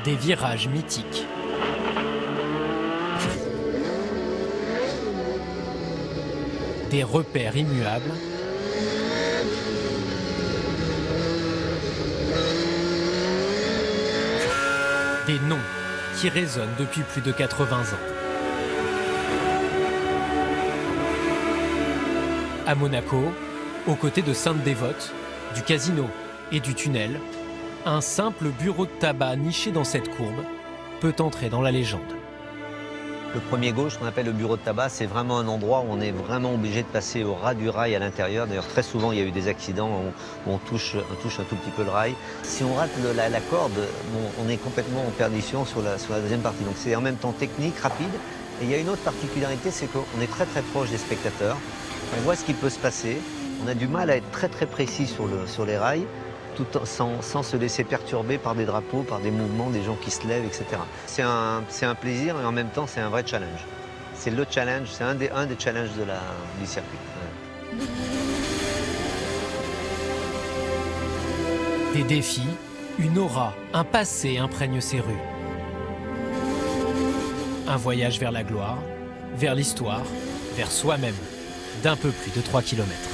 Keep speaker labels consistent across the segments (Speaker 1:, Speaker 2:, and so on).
Speaker 1: Des virages mythiques. Des repères immuables. Des noms qui résonnent depuis plus de 80 ans. À Monaco, aux côtés de Sainte-Dévote, du casino et du tunnel, un simple bureau de tabac niché dans cette courbe peut entrer dans la légende.
Speaker 2: Le premier gauche, qu'on appelle le bureau de tabac, c'est vraiment un endroit où on est vraiment obligé de passer au ras du rail à l'intérieur. D'ailleurs, très souvent, il y a eu des accidents où on touche un tout petit peu le rail. Si on rate la corde, on est complètement en perdition sur la deuxième partie. Donc c'est en même temps technique, rapide. Et il y a une autre particularité, c'est qu'on est très très proche des spectateurs. On voit ce qui peut se passer. On a du mal à être très très précis sur les rails, sans se laisser perturber par des drapeaux, par des mouvements, des gens qui se lèvent, etc. C'est un plaisir et en même temps c'est un vrai challenge. C'est le challenge, c'est un des challenges du circuit. Ouais.
Speaker 1: Des défis, une aura, un passé imprègne ces rues. Un voyage vers la gloire, vers l'histoire, vers soi-même, d'un peu plus de 3 kilomètres.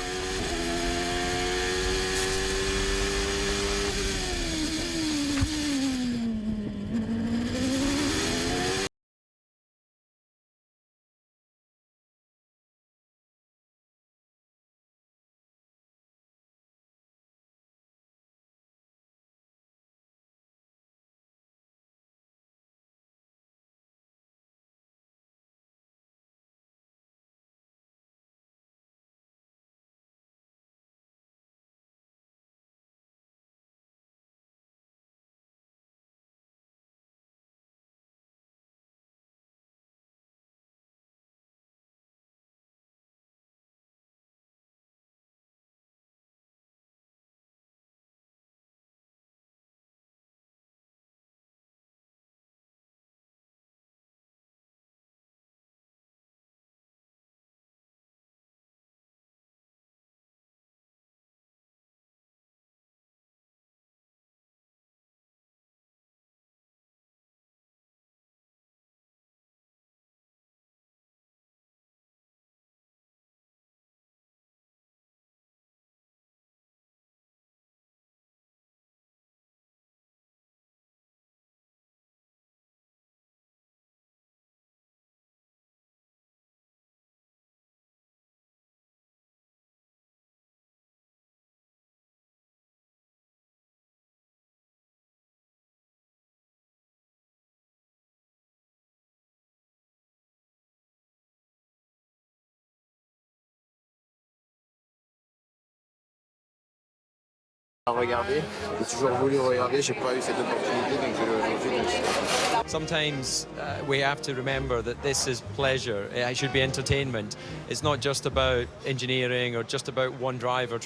Speaker 3: Regarder, j'ai toujours voulu regarder, j'ai pas eu cette opportunité, donc je l'ai aujourd'hui.
Speaker 4: Sometimes we have to remember that this is pleasure. It should be entertainment. It's not just about engineering or just about one driver.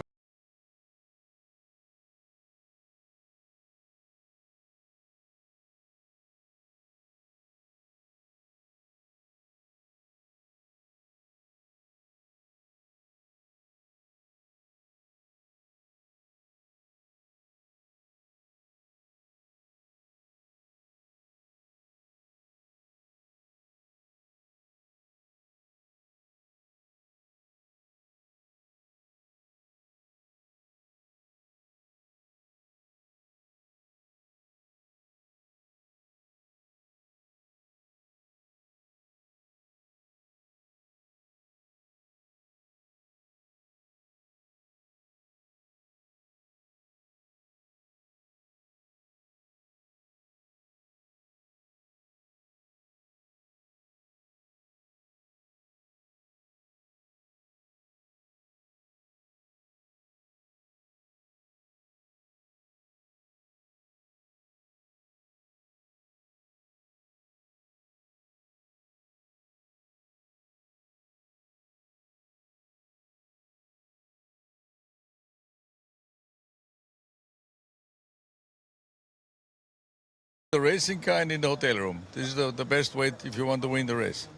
Speaker 5: The racing car and in the hotel room. This is the best way if you want to win the race.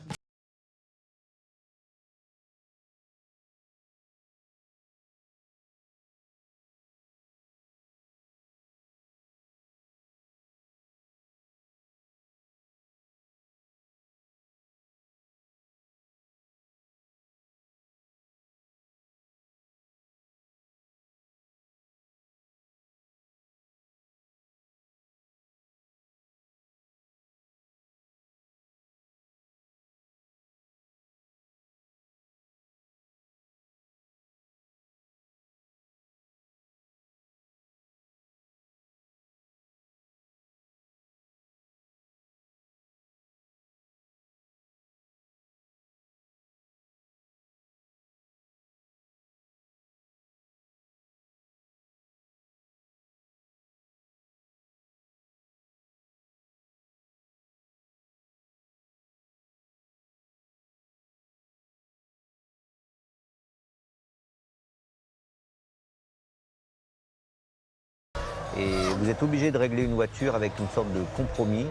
Speaker 2: Vous êtes obligé de régler une voiture avec une sorte de compromis,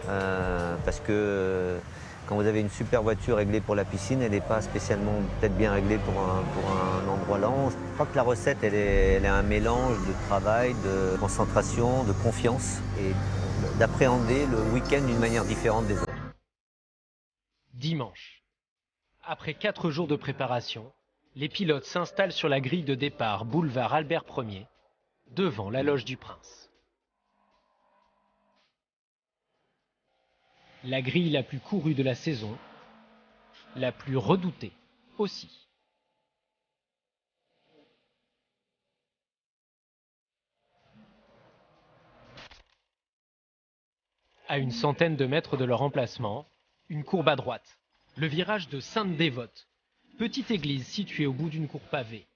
Speaker 2: parce que quand vous avez une super voiture réglée pour la piscine, elle n'est pas spécialement peut-être bien réglée pour un endroit lent. Je crois que la recette, elle est un mélange de travail, de concentration, de confiance et d'appréhender le week-end d'une manière différente des autres.
Speaker 1: Dimanche. Après 4 jours de préparation, les pilotes s'installent sur la grille de départ boulevard Albert Ier, devant la loge du Prince. La grille la plus courue de la saison, la plus redoutée aussi. À une centaine de mètres de leur emplacement, une courbe à droite, le virage de Sainte-Dévote, petite église située au bout d'une cour pavée.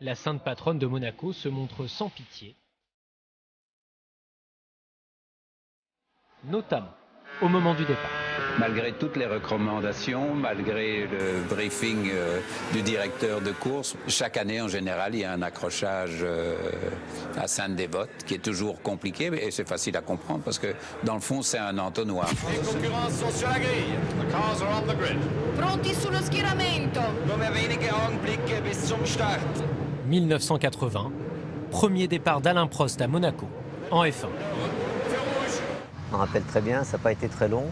Speaker 1: La sainte patronne de Monaco se montre sans pitié, notamment au moment du départ.
Speaker 6: Malgré toutes les recommandations, malgré le briefing du directeur de course, chaque année en général il y a un accrochage à Sainte-Dévote qui est toujours compliqué et c'est facile à comprendre parce que dans le fond c'est un entonnoir.
Speaker 7: Les concurrents sont sur la grille. The cars are on the grid.
Speaker 8: Pronti sullo schieramento.
Speaker 7: Nur mehr wenige Augenblicke bis zum Start.
Speaker 1: 1980, premier départ d'Alain Prost à Monaco, en F1.
Speaker 2: Je me rappelle très bien, ça n'a pas été très long.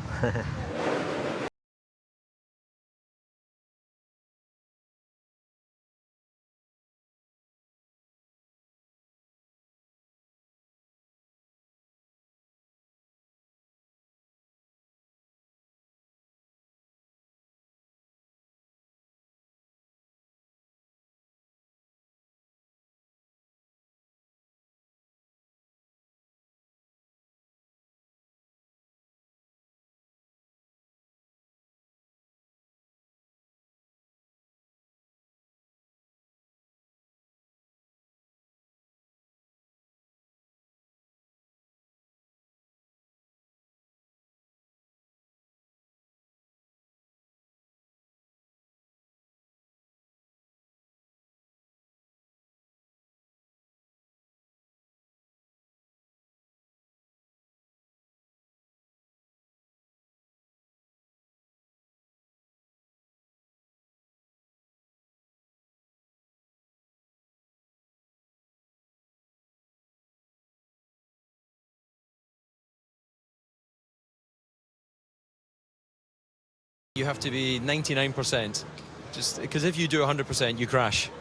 Speaker 4: You have to be 99%, just because if you do 100%, you crash.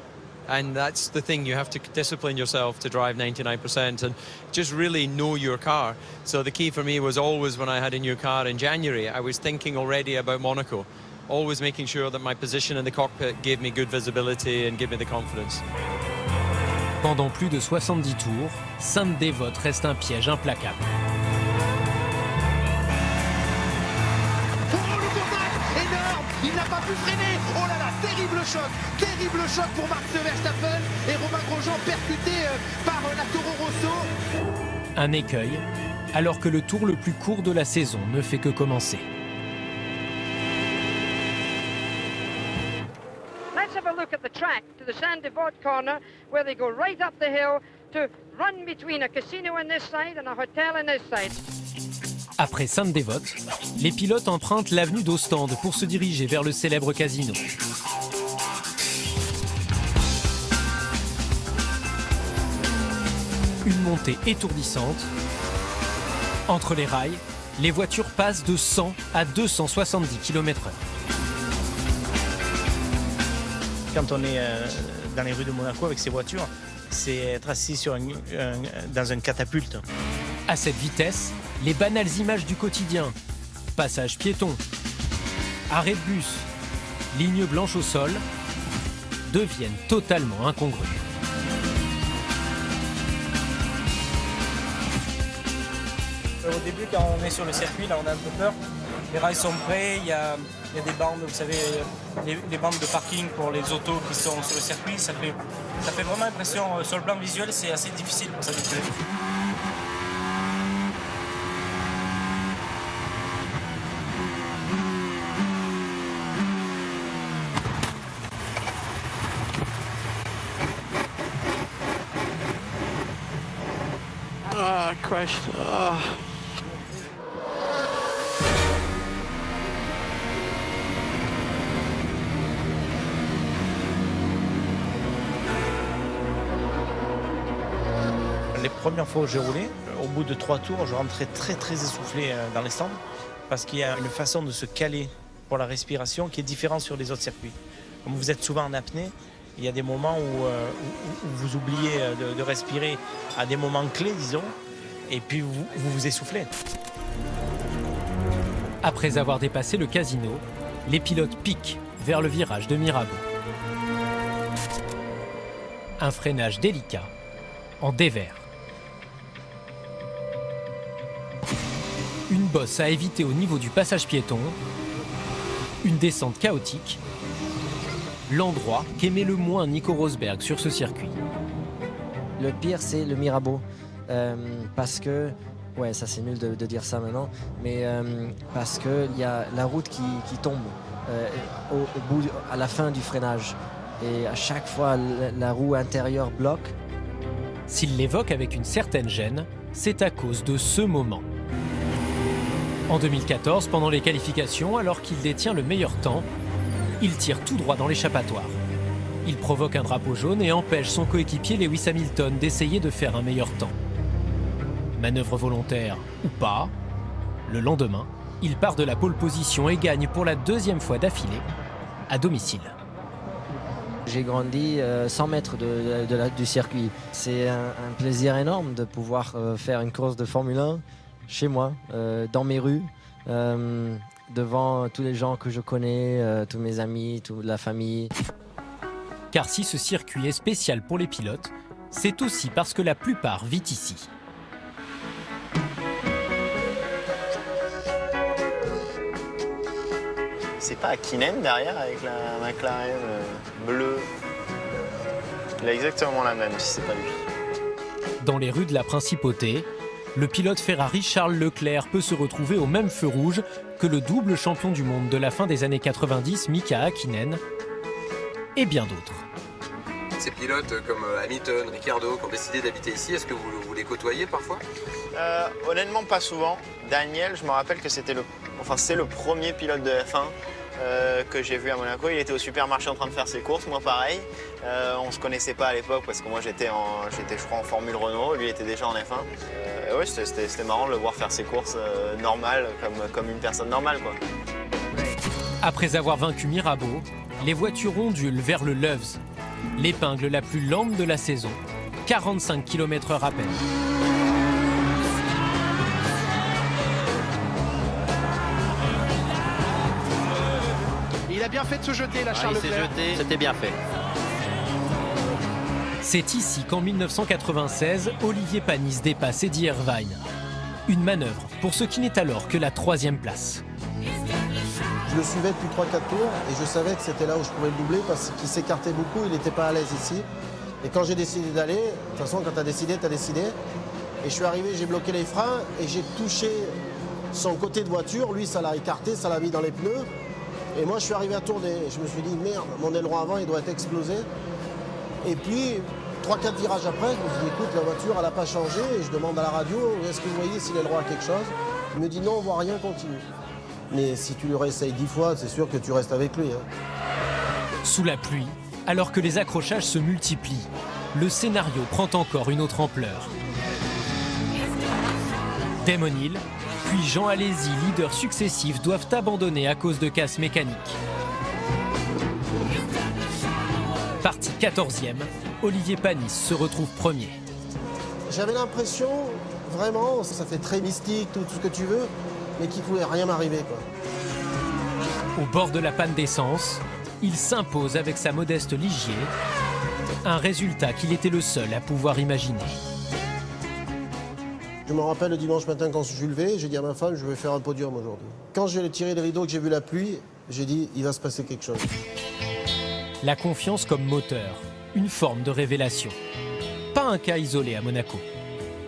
Speaker 4: And that's the thing, you have to discipline yourself to drive 99% and just really know your car. So the key for me was always when I had a new car in January, I was thinking already about Monaco, always making sure that my position in the cockpit gave me good visibility and gave me the confidence.
Speaker 1: Pendant plus de 70 tours, Sainte-Dévote reste un piège implacable.
Speaker 9: Il n'a pas pu freiner. Oh là là, terrible choc pour Max Verstappen et Romain Grosjean percuté par la Toro Rosso.
Speaker 1: Un écueil, alors que le tour le plus court de la saison ne fait que commencer.
Speaker 10: Let's have a look at the track to the Sainte-Dévote corner where they go right up the hill to run between a casino on this side and a hotel on this side.
Speaker 1: Après Sainte-Dévote, les pilotes empruntent l'avenue d'Ostende pour se diriger vers le célèbre casino. Une montée étourdissante. Entre les rails, les voitures passent de 100 à 270 km/h.
Speaker 11: Quand on est dans les rues de Monaco avec ces voitures, c'est être assis dans un catapulte.
Speaker 1: À cette vitesse, les banales images du quotidien, passage piéton, arrêt de bus, ligne blanche au sol, deviennent totalement incongrues.
Speaker 11: Au début, quand on est sur le circuit, là, on a un peu peur. Les rails sont prêts, il y a des bandes, vous savez, les bandes de parking pour les autos qui sont sur le circuit. Ça fait vraiment impression. Sur le plan visuel, c'est assez difficile pour s'habituer.
Speaker 12: I crashed. Oh.
Speaker 11: Les premières fois où j'ai roulé, au bout de 3 tours, je rentrais très essoufflé dans les stands parce qu'il y a une façon de se caler pour la respiration qui est différente sur les autres circuits. Comme vous êtes souvent en apnée, il y a des moments où vous oubliez de respirer à des moments clés, disons, et puis vous essoufflez.
Speaker 1: Après avoir dépassé le casino, les pilotes piquent vers le virage de Mirabeau. Un freinage délicat en dévers. Une bosse à éviter au niveau du passage piéton, une descente chaotique, l'endroit qu'aimait le moins Nico Rosberg sur ce circuit.
Speaker 13: Le pire, c'est le Mirabeau, parce que, ouais, ça c'est nul de dire ça maintenant, mais parce qu'il y a la route qui tombe à la fin du freinage, et à chaque fois la roue intérieure bloque.
Speaker 1: S'il l'évoque avec une certaine gêne, c'est à cause de ce moment. En 2014, pendant les qualifications, alors qu'il détient le meilleur temps, il tire tout droit dans l'échappatoire. Il provoque un drapeau jaune et empêche son coéquipier Lewis Hamilton d'essayer de faire un meilleur temps. Manœuvre volontaire ou pas, le lendemain, il part de la pole position et gagne pour la 2e fois d'affilée à domicile.
Speaker 13: J'ai grandi 100 mètres du circuit. C'est un plaisir énorme de pouvoir faire une course de Formule 1 chez moi, dans mes rues, devant tous les gens que je connais, tous mes amis, toute la famille.
Speaker 1: Car si ce circuit est spécial pour les pilotes, c'est aussi parce que la plupart vit ici.
Speaker 14: C'est pas Hakkinen derrière avec la McLaren bleue? Il a exactement la même si c'est pas lui.
Speaker 1: Dans les rues de la Principauté, le pilote Ferrari Charles Leclerc peut se retrouver au même feu rouge que le double champion du monde de la fin des années 90, Mika Hakkinen, et bien d'autres.
Speaker 15: Ces pilotes comme Hamilton, Ricciardo, qui ont décidé d'habiter ici, est-ce que vous les côtoyez parfois?
Speaker 14: Honnêtement, pas souvent. Daniel, je me rappelle que c'est le premier pilote de F1 que j'ai vu à Monaco. Il était au supermarché en train de faire ses courses, moi pareil. On se connaissait pas à l'époque parce que moi j'étais je crois en Formule Renault, lui était déjà en F1. Ouais, c'était marrant de le voir faire ses courses normales, comme une personne normale, quoi.
Speaker 1: Après avoir vaincu Mirabeau, les voitures ondulent vers le Loves, l'épingle la plus lente de la saison, 45 km/h à peine.
Speaker 9: Il a bien fait de se jeter, là, Charles Leclerc.
Speaker 16: C'était bien fait.
Speaker 1: C'est ici qu'en 1996, Olivier Panis dépasse Eddie Irvine. Une manœuvre pour ce qui n'est alors que la 3e place.
Speaker 17: Je le suivais depuis 3-4 tours et je savais que c'était là où je pouvais le doubler parce qu'il s'écartait beaucoup, il n'était pas à l'aise ici. Et quand j'ai décidé d'aller, de toute façon quand tu as décidé, tu as décidé. Et je suis arrivé, j'ai bloqué les freins et j'ai touché son côté de voiture. Lui, ça l'a écarté, ça l'a mis dans les pneus. Et moi, je suis arrivé à tourner. Je me suis dit, merde, mon aileron avant, il doit être explosé. Et puis, 3-4 virages après, je me suis dit, écoute, la voiture, elle n'a pas changé. Et je demande à la radio, est-ce que vous voyez si l'aileron a quelque chose? Il me dit, non, on ne voit rien, continue. Mais si tu le réessayes 10 fois, c'est sûr que tu restes avec lui.
Speaker 1: Sous la pluie, alors que les accrochages se multiplient, le scénario prend encore une autre ampleur. Damon Hill, puis Jean Alesi, leaders successifs, doivent abandonner à cause de casse mécanique. Parti 14e, Olivier Panis se retrouve premier.
Speaker 17: J'avais l'impression, vraiment, ça fait très mystique, tout ce que tu veux, mais qu'il ne pouvait rien m'arriver, quoi.
Speaker 1: Au bord de la panne d'essence, il s'impose avec sa modeste Ligier, un résultat qu'il était le seul à pouvoir imaginer.
Speaker 17: Je me rappelle le dimanche matin quand je suis levé, j'ai dit à ma femme, je vais faire un podium aujourd'hui. Quand j'ai tiré le rideau, que j'ai vu la pluie, j'ai dit, il va se passer quelque chose.
Speaker 1: La confiance comme moteur, une forme de révélation. Pas un cas isolé à Monaco.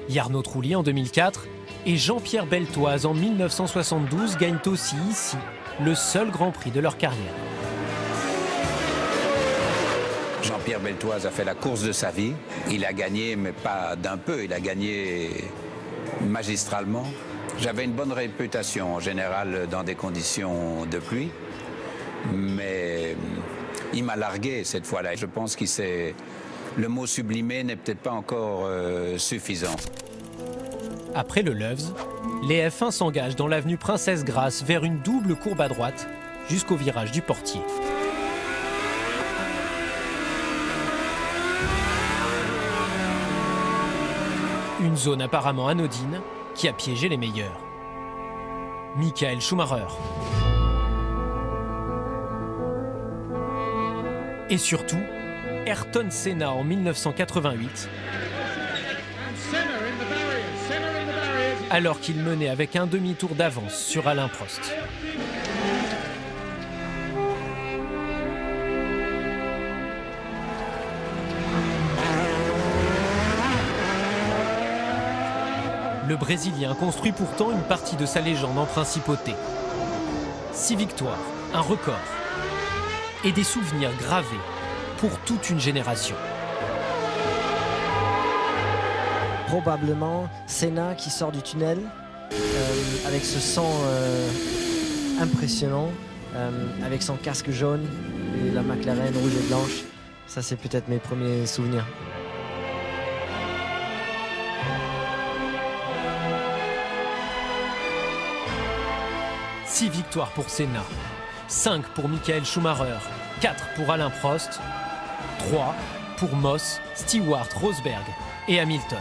Speaker 1: Jarno Trulli en 2004 et Jean-Pierre Beltoise en 1972 gagnent aussi ici le seul Grand Prix de leur carrière.
Speaker 6: Jean-Pierre Beltoise a fait la course de sa vie. Il a gagné, mais pas d'un peu, il a gagné magistralement. J'avais une bonne réputation en général dans des conditions de pluie, mais il m'a largué cette fois-là. Je pense que le mot sublimé n'est peut-être pas encore suffisant.
Speaker 1: Après le Loves, les F1 s'engagent dans l'avenue Princesse Grace vers une double courbe à droite jusqu'au virage du Portier. Une zone apparemment anodine qui a piégé les meilleurs. Michael Schumacher. Et surtout, Ayrton Senna en 1988, alors qu'il menait avec un demi-tour d'avance sur Alain Prost. Le Brésilien construit pourtant une partie de sa légende en principauté. 6 victoires, un record et des souvenirs gravés pour toute une génération.
Speaker 13: Probablement Senna qui sort du tunnel avec ce sang impressionnant, avec son casque jaune et la McLaren rouge et blanche. Ça, c'est peut-être mes premiers souvenirs.
Speaker 1: Six victoires pour Senna, 5 pour Michael Schumacher, 4 pour Alain Prost, 3 pour Moss, Stewart, Rosberg et Hamilton.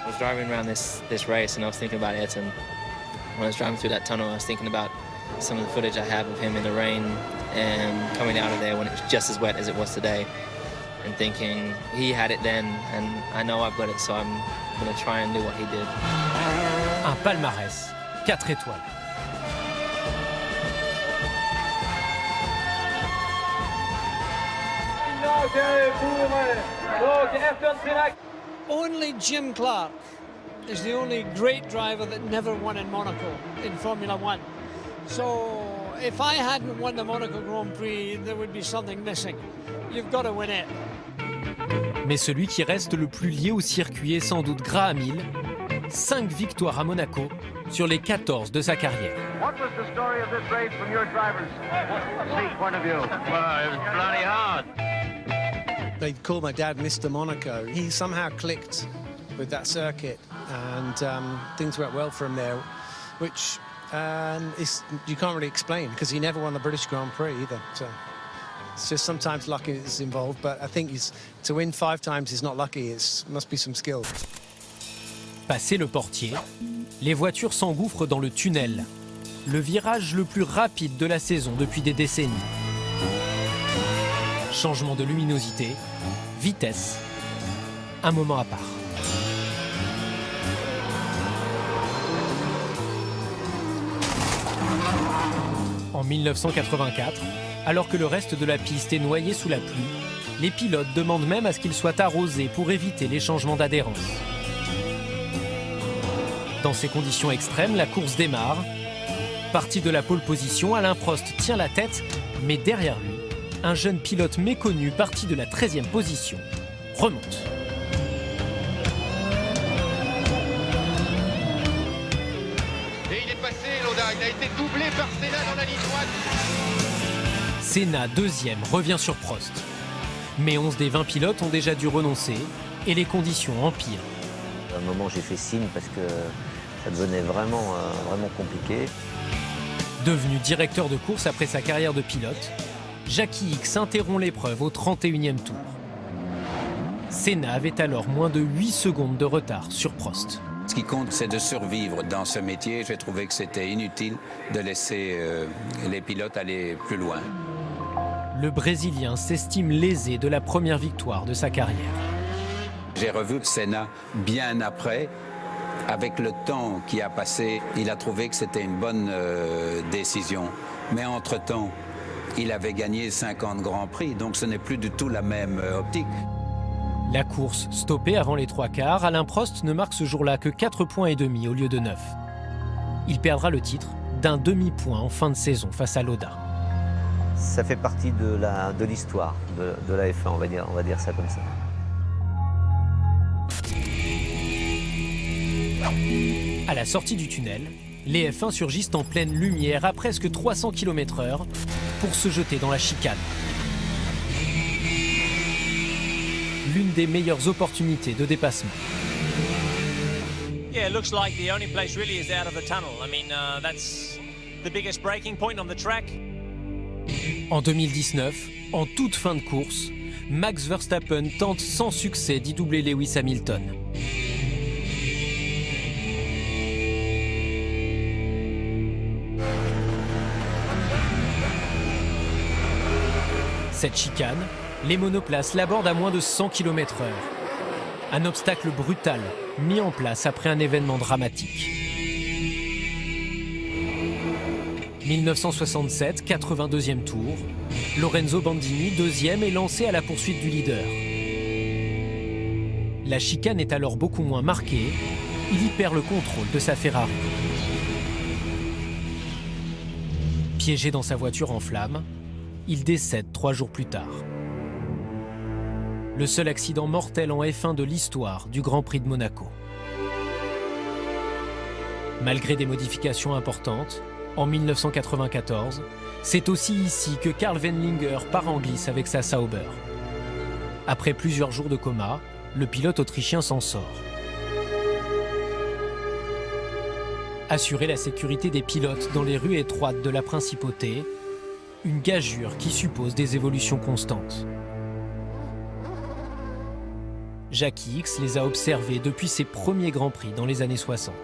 Speaker 12: I was driving around this race and I was thinking about Ayrton. When I was driving through that tunnel, I was thinking about some of the footage I had of him in the rain and coming out of there when it was just as wet as it was today, and thinking he had it then and I know I've got it, so I'm going to try and do what he did.
Speaker 1: Un palmarès, 4 étoiles.
Speaker 16: Only Jim Clark is the only great driver that never won in Monaco in Formula One. So if I hadn't won the Monaco Grand Prix, there would be something missing. You've got to win it.
Speaker 1: Mais celui qui reste le plus lié au circuit est sans doute Graham Hill. 5 victoires à Monaco sur les 14 de sa carrière.
Speaker 7: What was the story of this race from your driver's seat point of view? Well, it was bloody hard.
Speaker 18: They'd call my dad Mr. Monaco. He somehow clicked with that circuit, and things went well for him there, which you can't really explain because he never won the British Grand Prix either. So it's just sometimes luck is involved, but I think to win 5 times is not lucky. It must be some skill.
Speaker 1: Passé le Portier, les voitures s'engouffrent dans le tunnel, le virage le plus rapide de la saison depuis des décennies. Changement de luminosité, vitesse, un moment à part. En 1984, alors que le reste de la piste est noyé sous la pluie, les pilotes demandent même à ce qu'il soit arrosé pour éviter les changements d'adhérence. Dans ces conditions extrêmes, la course démarre. Parti de la pole position, Alain Prost tient la tête, mais derrière lui, un jeune pilote méconnu parti de la 13e position remonte.
Speaker 7: Et il est passé, Lauda. Il a été doublé par Senna dans la ligne droite.
Speaker 1: Senna, 2e, revient sur Prost. Mais 11 des 20 pilotes ont déjà dû renoncer et les conditions empirent.
Speaker 2: À un moment, j'ai fait signe parce que ça devenait vraiment compliqué.
Speaker 1: Devenu directeur de course après sa carrière de pilote, Jackie Ickx interrompt l'épreuve au 31e tour. Senna avait alors moins de 8 secondes de retard sur Prost.
Speaker 6: Ce qui compte, c'est de survivre dans ce métier. J'ai trouvé que c'était inutile de laisser les pilotes aller plus loin.
Speaker 1: Le Brésilien s'estime lésé de la première victoire de sa carrière.
Speaker 6: J'ai revu Senna bien après. Avec le temps qui a passé, il a trouvé que c'était une bonne décision. Mais entre-temps, il avait gagné 50 Grands Prix, donc ce n'est plus du tout la même optique.
Speaker 1: La course stoppée avant les 3 quarts, Alain Prost ne marque ce jour-là que 4,5 points au lieu de 9. Il perdra le titre d'un demi-point en fin de saison face à Lauda.
Speaker 2: Ça fait partie de l'histoire de la F1, on va dire ça comme ça.
Speaker 1: À la sortie du tunnel, les F1 surgissent en pleine lumière à presque 300 km/h pour se jeter dans la chicane. L'une des meilleures opportunités de dépassement.
Speaker 19: Yeah, it looks like the only place really is out of the tunnel. I mean, that's the biggest breaking point on the track.
Speaker 1: En 2019, en toute fin de course, Max Verstappen tente sans succès d'y doubler Lewis Hamilton. Cette chicane, les monoplaces l'abordent à moins de 100 km/h. Un obstacle brutal, mis en place après un événement dramatique. 1967, 82e tour. Lorenzo Bandini, deuxième, est lancé à la poursuite du leader. La chicane est alors beaucoup moins marquée. Il y perd le contrôle de sa Ferrari. Piégé dans sa voiture en flammes, il décède 3 jours plus tard. Le seul accident mortel en F1 de l'histoire du Grand Prix de Monaco. Malgré des modifications importantes, en 1994, c'est aussi ici que Karl Wendlinger part en glisse avec sa Sauber. Après plusieurs jours de coma, le pilote autrichien s'en sort. Assurer la sécurité des pilotes dans les rues étroites de la principauté, une gageure qui suppose des évolutions constantes. Jackie X les a observés depuis ses premiers Grands Prix dans les années 60.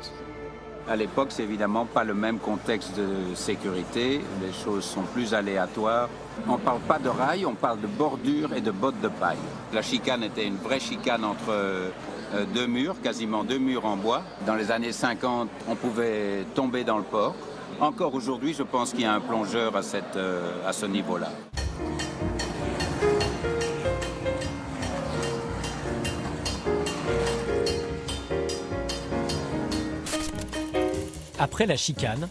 Speaker 6: À l'époque, c'est évidemment pas le même contexte de sécurité. Les choses sont plus aléatoires. On ne parle pas de rails, on parle de bordures et de bottes de paille. La chicane était une vraie chicane entre deux murs, quasiment 2 murs en bois. Dans les années 50, on pouvait tomber dans le port. Encore aujourd'hui, je pense qu'il y a un plongeur à ce niveau-là.
Speaker 1: Après la chicane,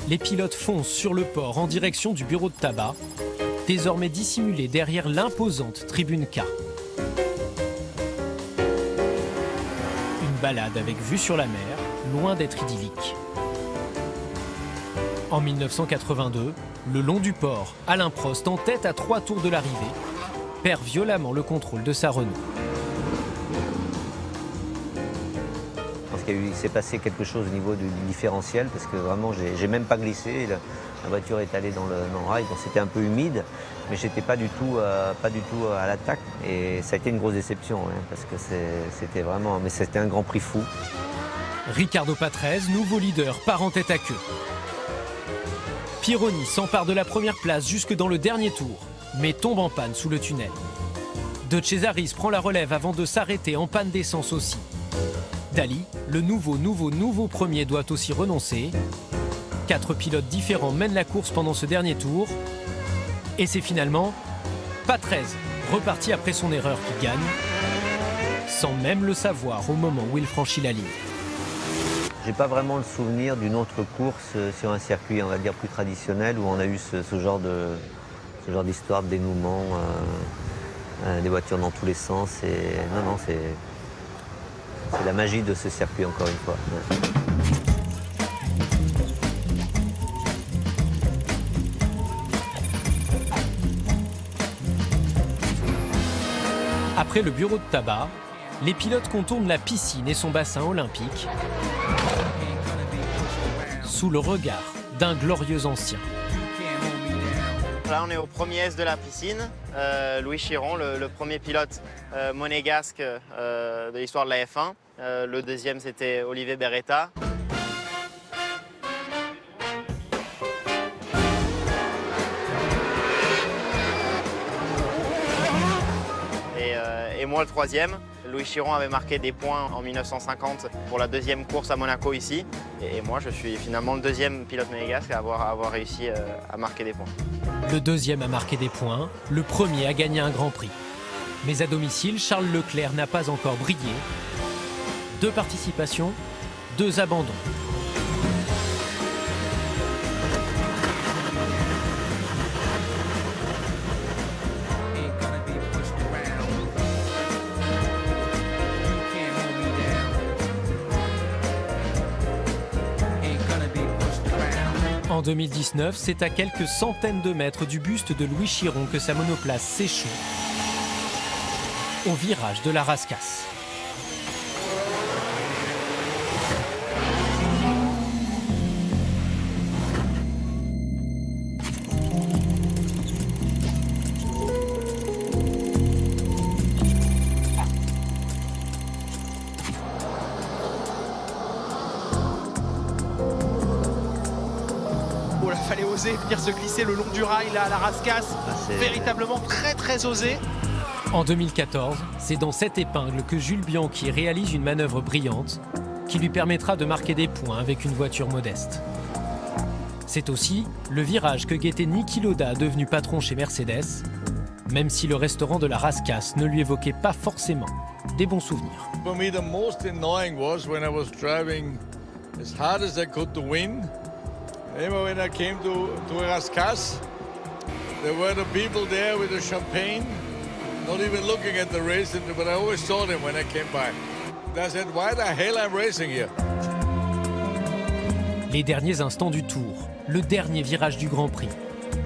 Speaker 1: les pilotes foncent sur le port en direction du bureau de tabac, désormais dissimulé derrière l'imposante tribune K. Une balade avec vue sur la mer, loin d'être idyllique. En 1982, le long du port, Alain Prost, en tête à 3 tours de l'arrivée, perd violemment le contrôle de sa Renault.
Speaker 2: Il s'est passé quelque chose au niveau du différentiel parce que vraiment j'ai même pas glissé, la voiture est allée dans le rail, donc c'était un peu humide, mais j'étais pas du tout à l'attaque et ça a été une grosse déception parce que c'était vraiment, mais c'était un Grand Prix fou.
Speaker 1: Riccardo Patrese, nouveau leader, part en tête à queue. Pironi s'empare de la première place jusque dans le dernier tour, mais tombe en panne sous le tunnel. De Cesaris prend la relève avant de s'arrêter en panne d'essence aussi. Daly, le nouveau premier, doit aussi renoncer. 4 pilotes différents mènent la course pendant ce dernier tour. Et c'est finalement Patrese, reparti après son erreur, qui gagne, sans même le savoir au moment où il franchit la ligne.
Speaker 2: J'ai pas vraiment le souvenir d'une autre course sur un circuit, on va dire, plus traditionnel, où on a eu ce genre d'histoire de dénouement, des voitures dans tous les sens. Et non, c'est la magie de ce circuit, encore une fois. Ouais.
Speaker 1: Après le bureau de tabac, les pilotes contournent la piscine et son bassin olympique sous le regard d'un glorieux ancien.
Speaker 14: Là, on est au premier S de la piscine. Louis Chiron, le premier pilote monégasque de l'histoire de la F1. Le deuxième, c'était Olivier Beretta. Et moi, le troisième. Louis Chiron avait marqué des points en 1950 pour la deuxième course à Monaco ici. Et moi, je suis finalement le deuxième pilote monégasque à avoir réussi à marquer des points.
Speaker 1: Le deuxième a marqué des points, le premier a gagné un Grand Prix. Mais à domicile, Charles Leclerc n'a pas encore brillé. 2 participations, 2 abandons. En 2019, c'est à quelques centaines de mètres du buste de Louis Chiron que sa monoplace s'échoue au virage de la Rascasse.
Speaker 9: Oh là, fallait oser venir se glisser le long du rail là à la Rascasse. Véritablement très osé.
Speaker 1: En 2014, c'est dans cette épingle que Jules Bianchi réalise une manœuvre brillante qui lui permettra de marquer des points avec une voiture modeste. C'est aussi le virage que guettait Niki Lauda, devenu patron chez Mercedes, même si le restaurant de la Rascasse ne lui évoquait pas forcément des bons souvenirs.
Speaker 5: For me, the most annoying was when I was driving as hard as I could to win. And when I came to Rascasse, there were the people there with the champagne, not even looking at the race, but I always saw them when I came by. I said, why the hell I'm racing here?
Speaker 1: Les derniers instants du Tour, le dernier virage du Grand Prix,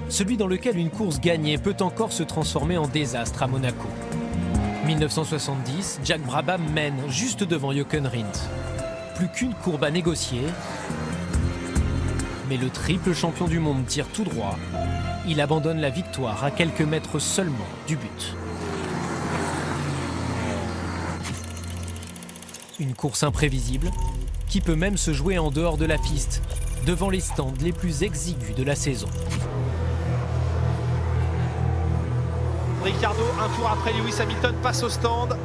Speaker 1: celui dans lequel une course gagnée peut encore se transformer en désastre à Monaco. 1970, Jack Brabham mène juste devant Jochen Rindt. Plus qu'une courbe à négocier, mais le triple champion du monde tire tout droit. Il abandonne la victoire à quelques mètres seulement du but. Une course imprévisible qui peut même se jouer en dehors de la piste, devant les stands les plus exigus de la saison.
Speaker 9: Ricciardo, un tour après Lewis Hamilton, passe au stand.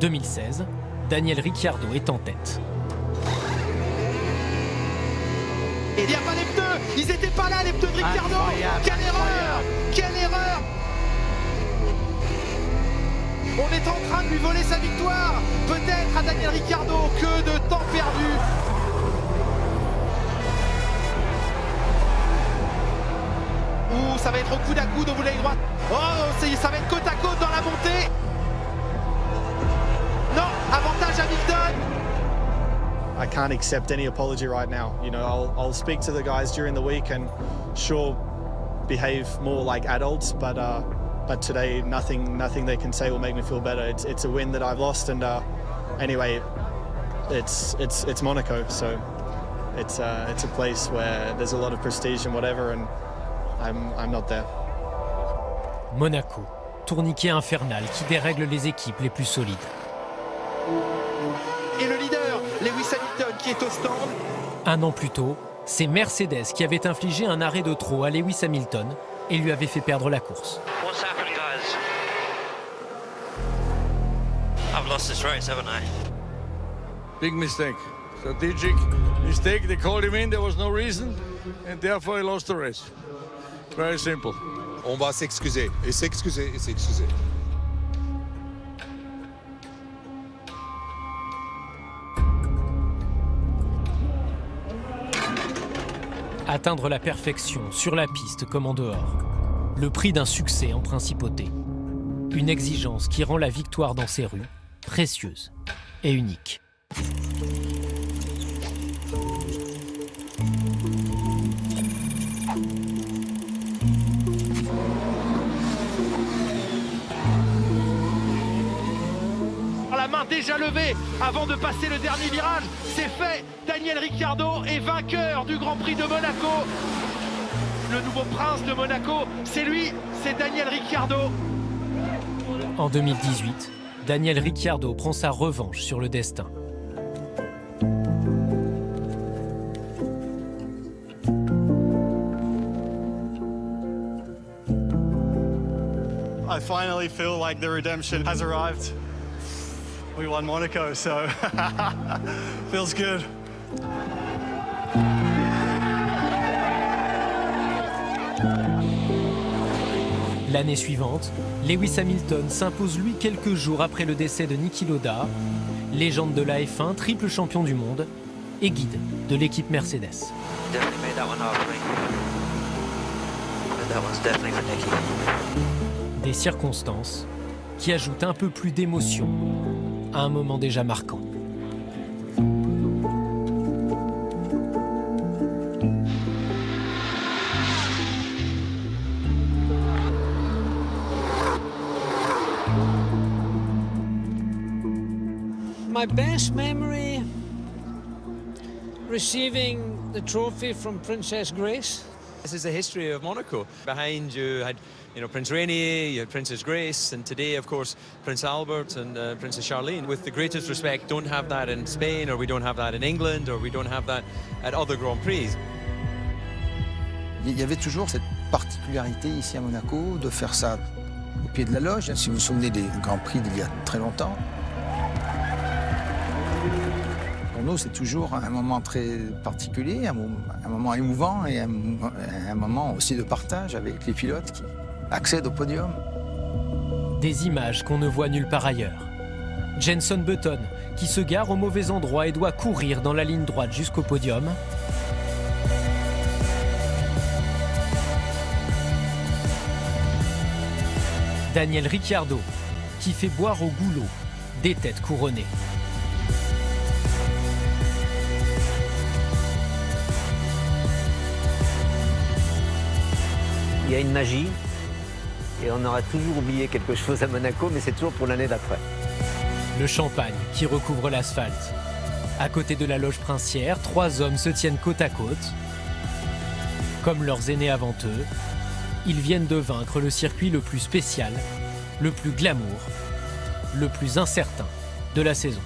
Speaker 1: 2016, Daniel Ricciardo est en tête.
Speaker 9: Il n'y a pas les pneus, ils n'étaient pas là les pneus de Ricciardo. Quelle erreur, quelle erreur. On est en train de lui voler sa victoire, peut-être à Daniel Ricciardo. Que de temps perdu. Ouh, ça va être au coude à coude au bout de la ligne droite. Oh, ça va être côte à côte dans la montée. Non, avantage Hamilton.
Speaker 20: I can't accept any apology right now. You know, I'll speak to the guys during the week and sure behave more like adults, but today nothing they can say will make me feel better. It's a win that I've lost, and anyway, it's Monaco, so it's a place where there's a lot of prestige and whatever, and I'm not there.
Speaker 1: Monaco, tourniquet infernal qui dérègle les équipes les plus solides.
Speaker 9: Et le leader, Lewis Hamilton, qui est au stand.
Speaker 1: Un an plus tôt, c'est Mercedes qui avait infligé un arrêt de trop à Lewis Hamilton et lui avait fait perdre la course.
Speaker 21: What's happened, guys? I've lost this race, haven't I?
Speaker 5: Big mistake. Strategic mistake. They called him in, there was no reason, and therefore he lost the race. Very simple.
Speaker 22: On va s'excuser, et s'excuser, et s'excuser.
Speaker 1: Atteindre la perfection sur la piste comme en dehors. Le prix d'un succès en principauté. Une exigence qui rend la victoire dans ces rues précieuse et unique.
Speaker 9: La main déjà levée avant de passer le dernier virage, c'est fait. Daniel Ricciardo est vainqueur du Grand Prix de Monaco. Le nouveau prince de Monaco, c'est lui, c'est Daniel Ricciardo.
Speaker 1: En 2018, Daniel Ricciardo prend sa revanche sur le destin.
Speaker 23: I finally feel like the redemption has arrived. We won Monaco, so feels good.
Speaker 1: L'année suivante, Lewis Hamilton s'impose lui quelques jours après le décès de Niki Lauda, légende de la F1, triple champion du monde et guide de l'équipe Mercedes. Des circonstances qui ajoutent un peu plus d'émotion à un moment déjà marquant.
Speaker 16: My best memory, receiving the trophy from Princess Grace.
Speaker 3: This is the history of Monaco. Behind you had, Prince Rainier, you had Princess Grace, and today, of course, Prince Albert and Princess Charlene. With the greatest respect, don't have that in Spain, or we don't have that in England, or we don't have that at other Grand Prix.
Speaker 4: Il y avait toujours cette particularité ici à Monaco de faire ça au pied de la loge. Si vous vous souvenez des Grands Prix d'il y a très longtemps, pour nous, c'est toujours un moment très particulier, un moment émouvant et un moment aussi de partage avec les pilotes qui accèdent au podium.
Speaker 1: Des images qu'on ne voit nulle part ailleurs. Jenson Button, qui se gare au mauvais endroit et doit courir dans la ligne droite jusqu'au podium. Daniel Ricciardo, qui fait boire au goulot des têtes couronnées.
Speaker 2: Il y a une magie, et on aura toujours oublié quelque chose à Monaco, mais c'est toujours pour l'année d'après.
Speaker 1: Le champagne qui recouvre l'asphalte. À côté de la loge princière, 3 hommes se tiennent côte à côte. Comme leurs aînés avant eux, ils viennent de vaincre le circuit le plus spécial, le plus glamour, le plus incertain de la saison.